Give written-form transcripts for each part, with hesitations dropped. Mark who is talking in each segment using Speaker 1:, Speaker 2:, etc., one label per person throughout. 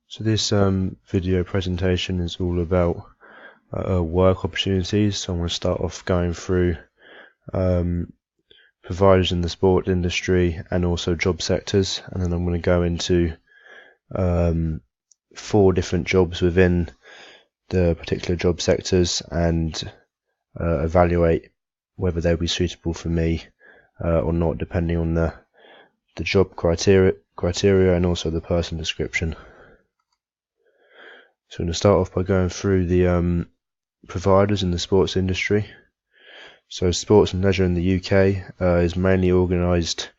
Speaker 1: So this video presentation is all about work opportunities. So I'm going to start off going through providers in the sport industry and also job sectors, and then I'm going to go into 4 different jobs within the particular job sectors and evaluate whether they'll be suitable for me or not, depending on the job criteria and also the person description. So I'm going to start off by going through the providers in the sports industry. So sports and leisure in the UK is mainly organised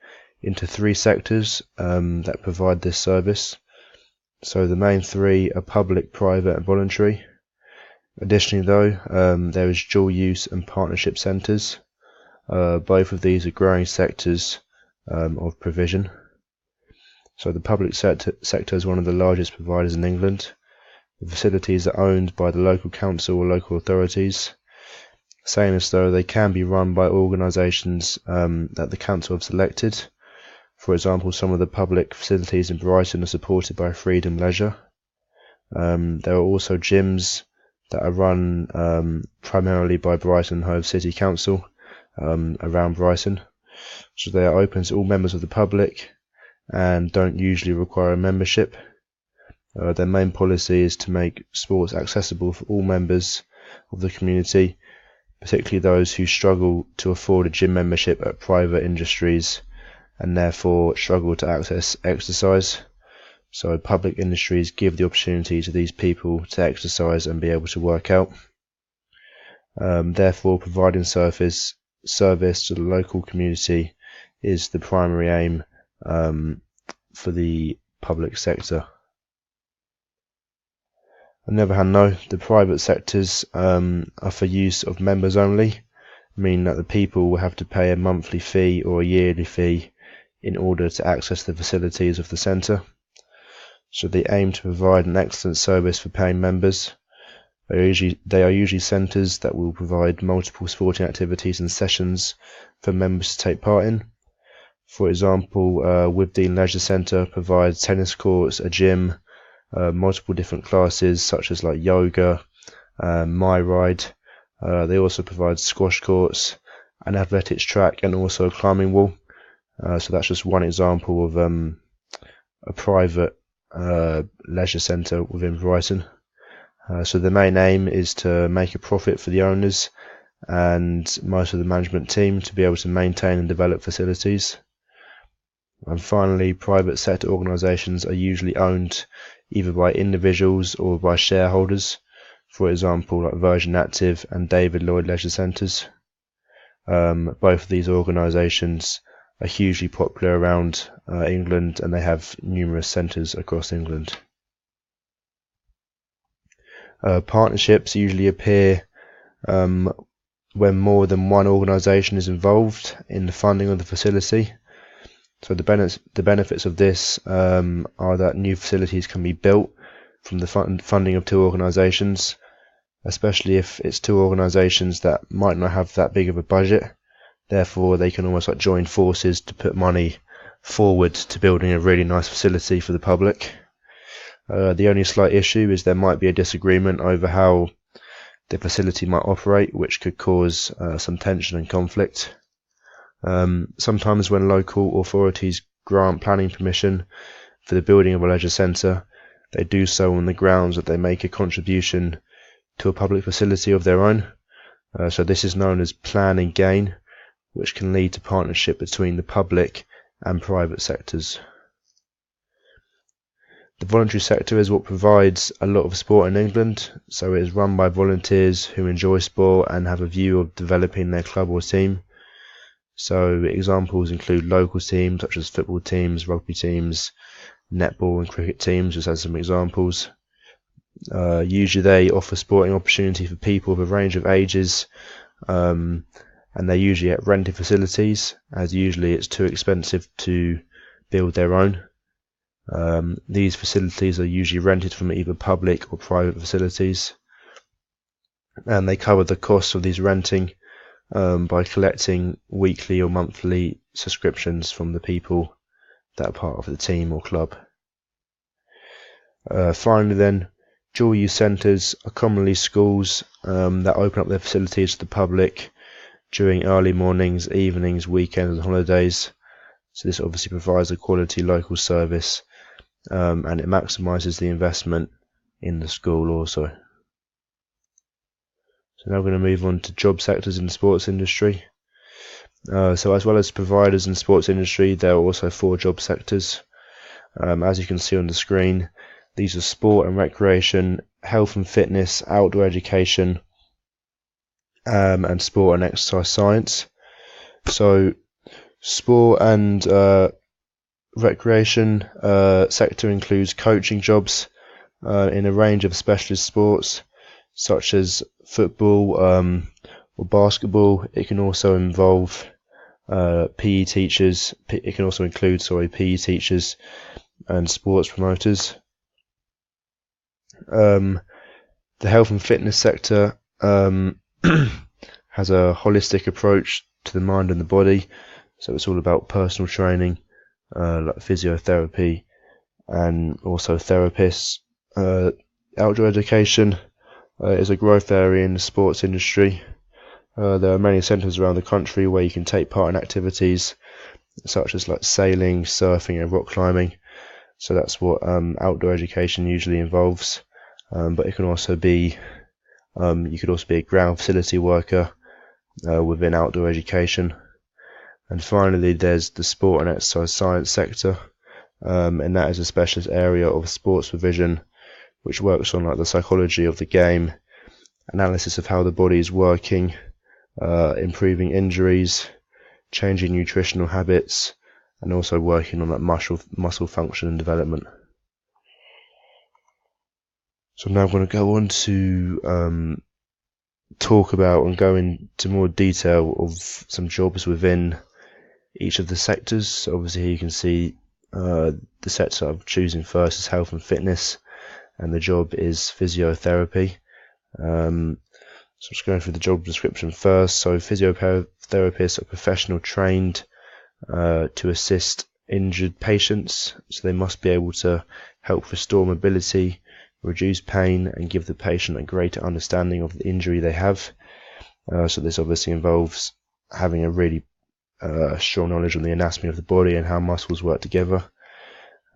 Speaker 1: into 3 sectors that provide this service. So the main 3 are public, private and voluntary. Additionally though, there is dual use and partnership centres. Both of these are growing sectors of provision. So the public sector is one of the largest providers in England. The facilities are owned by the local council or local authorities, saying as though they can be run by organisations that the council have selected. For example, some of the public facilities in Brighton are supported by Freedom Leisure. There are also gyms that are run primarily by Brighton Hove City Council around Brighton. So they are open to all members of the public and don't usually require a membership. Their main policy is to make sports accessible for all members of the community, particularly those who struggle to afford a gym membership at private industries and therefore struggle to access exercise. So public industries give the opportunity to these people to exercise and be able to work out. Therefore, providing service to the local community is the primary aim for the public sector. On the other hand, no, the private sectors are for use of members only, meaning that the people will have to pay a monthly fee or a yearly fee in order to access the facilities of the centre. So they aim to provide an excellent service for paying members. They are usually centres that will provide multiple sporting activities and sessions for members to take part in. For example, Withdean Leisure Centre provides tennis courts, a gym, multiple different classes such as like yoga, MyRide. They also provide squash courts, an athletics track and also a climbing wall. So that's just one example of a private leisure centre within Brighton. So the main aim is to make a profit for the owners and most of the management team to be able to maintain and develop facilities. And finally, private sector organisations are usually owned either by individuals or by shareholders, for example like Virgin Active and David Lloyd Leisure Centres. Both of these organisations are hugely popular around England and they have numerous centres across England. Partnerships usually appear when more than one organisation is involved in the funding of the facility. So the benefits of this are that new facilities can be built from the funding of 2 organisations, especially if it's 2 organisations that might not have that big of a budget. Therefore, they can almost like join forces to put money forward to building a really nice facility for the public. The only slight issue is there might be a disagreement over how the facility might operate, which could cause some tension and conflict. Sometimes when local authorities grant planning permission for the building of a leisure centre, they do so on the grounds that they make a contribution to a public facility of their own. So this is known as plan and gain, which can lead to partnership between the public and private sectors. The voluntary sector is what provides a lot of sport in England, so it is run by volunteers who enjoy sport and have a view of developing their club or team. So examples include local teams such as football teams, rugby teams, netball and cricket teams, just as some examples. Usually they offer sporting opportunity for people of a range of ages, and they're usually at rented facilities, as usually it's too expensive to build their own. These facilities are usually rented from either public or private facilities, and they cover the costs of these renting by collecting weekly or monthly subscriptions from the people that are part of the team or club. Finally then, dual use centres are commonly schools that open up their facilities to the public during early mornings, evenings, weekends and holidays. So this obviously provides a quality local service, and it maximises the investment in the school also. So now we're going to move on to job sectors in the sports industry. So as well as providers in the sports industry, there are also 4 job sectors. As you can see on the screen, these are sport and recreation, health and fitness, outdoor education, and sport and exercise science. So sport and recreation sector includes coaching jobs in a range of specialist sports such as football or basketball. It can also involve PE teachers. It can also include PE teachers and sports promoters. The health and fitness sector has a holistic approach to the mind and the body, so it's all about personal training, like physiotherapy, and also therapists. Outdoor education is a growth area in the sports industry. There are many centres around the country where you can take part in activities such as like sailing, surfing and rock climbing. So that's what outdoor education usually involves. But it can also be, you could also be a ground facility worker within outdoor education. And finally, there's the sport and exercise science sector, and that is a specialist area of sports provision which works on like the psychology of the game, analysis of how the body is working, improving injuries, changing nutritional habits, and also working on that muscle function and development. So now I'm going to go on to talk about and go into more detail of some jobs within each of the sectors. So obviously here you can see the sector I'm choosing first is health and fitness, and the job is physiotherapy. So I'm just going through the job description first. So physiotherapists are professional trained to assist injured patients, so they must be able to help restore mobility, reduce pain and give the patient a greater understanding of the injury they have. So this obviously involves having a really strong knowledge on the anatomy of the body and how muscles work together.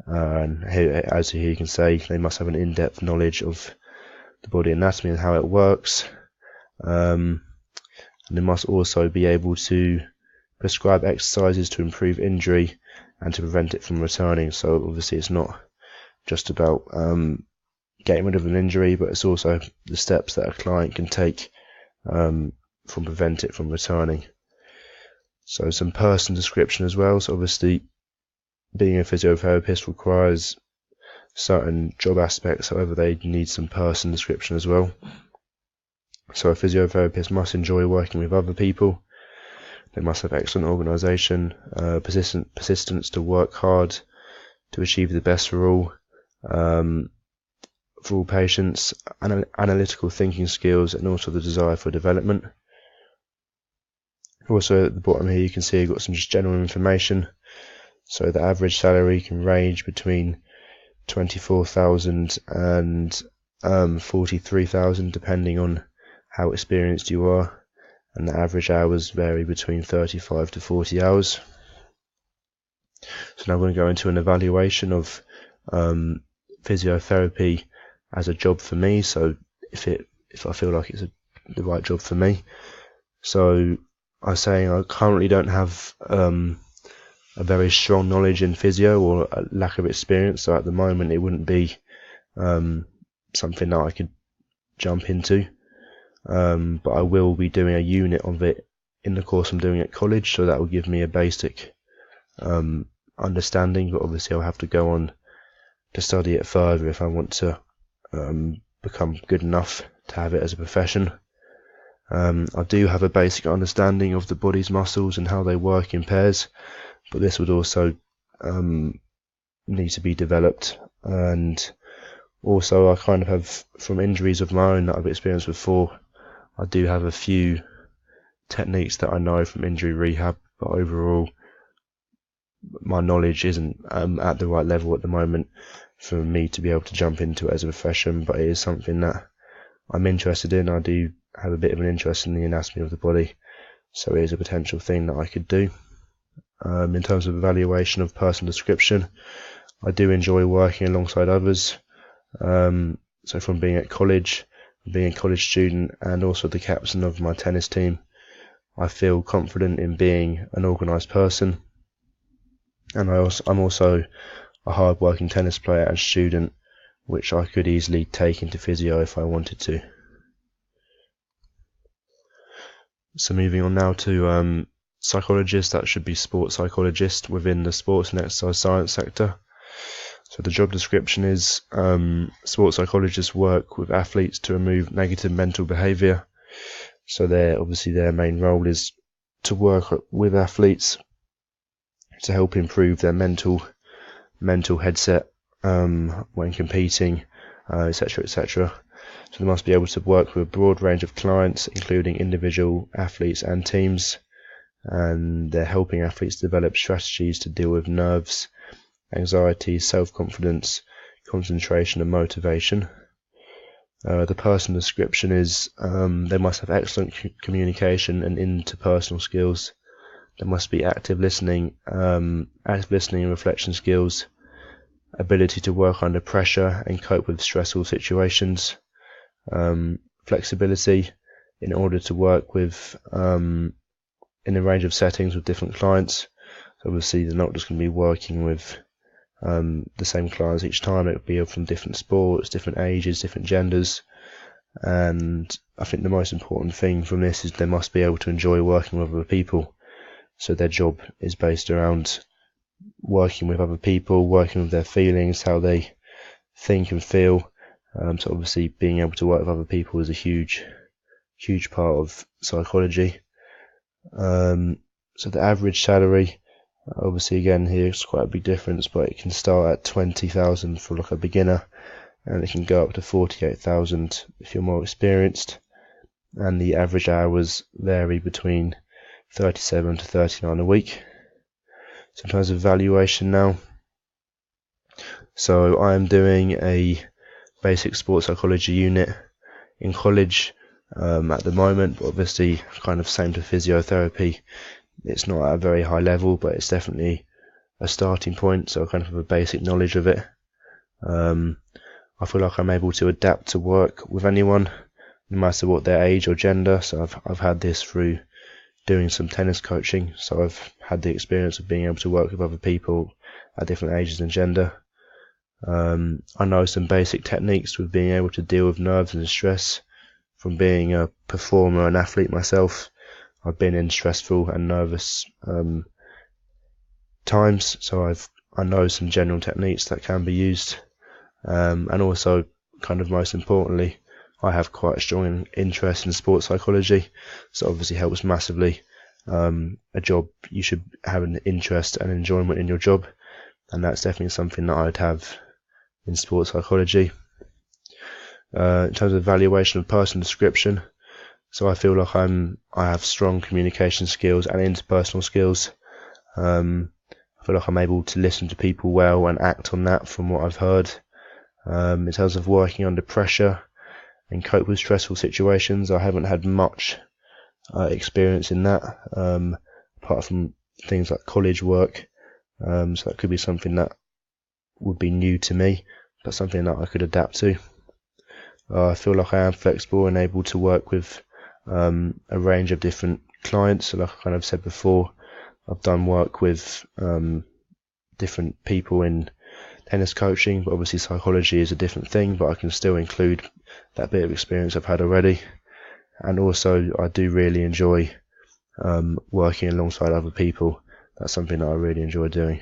Speaker 1: And here, as here you can say, they must have an in-depth knowledge of the body anatomy and how it works. And they must also be able to prescribe exercises to improve injury and to prevent it from returning. So obviously it's not just about getting rid of an injury, but it's also the steps that a client can take from prevent it from returning. So some person description as well. So obviously being a physiotherapist requires certain job aspects, however they need some person description as well. So a physiotherapist must enjoy working with other people. They must have excellent organisation, persistence to work hard to achieve the best for all patients, analytical thinking skills, and also the desire for development. Also at the bottom here you can see I've got some just general information. So the average salary can range between 24,000 and 43,000 depending on how experienced you are, and the average hours vary between 35 to 40 hours. So now I'm going to go into an evaluation of physiotherapy as a job for me, so if I feel like it's the right job for me. So I'm saying I currently don't have a very strong knowledge in physio or a lack of experience, so at the moment it wouldn't be something that I could jump into, but I will be doing a unit of it in the course I'm doing at college, so that will give me a basic understanding, but obviously I'll have to go on to study it further if I want to become good enough to have it as a profession. I do have a basic understanding of the body's muscles and how they work in pairs, but this would also need to be developed. And also I kind of have, from injuries of my own that I've experienced before, I do have a few techniques that I know from injury rehab, but overall my knowledge isn't at the right level at the moment for me to be able to jump into it as a profession, but it is something that I'm interested in. I do have a bit of an interest in the anatomy of the body, so it is a potential thing that I could do. In terms of evaluation of personal description, I do enjoy working alongside others. So from being at college, being a college student, and also the captain of my tennis team, I feel confident in being an organised person. And I'm also a hard-working tennis player and student, which I could easily take into physio if I wanted to. So moving on now to psychologist, that should be sports psychologist within the sports and exercise science sector. So the job description is sports psychologists work with athletes to remove negative mental behaviour. So their main role is to work with athletes to help improve their mental headset when competing, etc., etc. So they must be able to work with a broad range of clients, including individual athletes and teams, and they're helping athletes develop strategies to deal with nerves, anxiety, self-confidence, concentration and motivation. The personal description is they must have excellent communication and interpersonal skills. There must be active listening and reflection skills, ability to work under pressure and cope with stressful situations, flexibility in order to work with in a range of settings with different clients. So obviously they're not just going to be working with the same clients each time. It would be from different sports, different ages, different genders. And I think the most important thing from this is they must be able to enjoy working with other people. So their job is based around working with other people, working with their feelings, how they think and feel. So obviously being able to work with other people is a huge part of psychology. So the average salary, obviously again here it's quite a big difference, but it can start at 20,000 for like a beginner, and it can go up to 48,000 if you're more experienced. And the average hours vary between 37 to 39 a week. So in terms of valuation now, so I am doing a basic sports psychology unit in college at the moment, but obviously kind of same to physiotherapy. It's not at a very high level, but it's definitely a starting point, so I kind of have a basic knowledge of it. I feel like I'm able to adapt to work with anyone, no matter what their age or gender. So I've had this through doing some tennis coaching, so I've had the experience of being able to work with other people at different ages and gender. I know some basic techniques with being able to deal with nerves and stress. From being a performer and athlete myself, I've been in stressful and nervous times, so I know some general techniques that can be used. And also, kind of most importantly, I have quite a strong interest in sports psychology, so obviously helps massively. A job, you should have an interest and enjoyment in your job, and that's definitely something that I'd have in sports psychology. In terms of evaluation of personal description, so I feel like I have strong communication skills and interpersonal skills. I feel like I'm able to listen to people well and act on that from what I've heard. In terms of working under pressure and cope with stressful situations, I haven't had much experience in that, apart from things like college work. So that could be something that would be new to me, but something that I could adapt to. I feel like I am flexible and able to work with a range of different clients. So like I kind of said before, I've done work with different people in tennis coaching, but obviously psychology is a different thing, but I can still include that bit of experience I've had already. And also I do really enjoy working alongside other people. That's something that I really enjoy doing.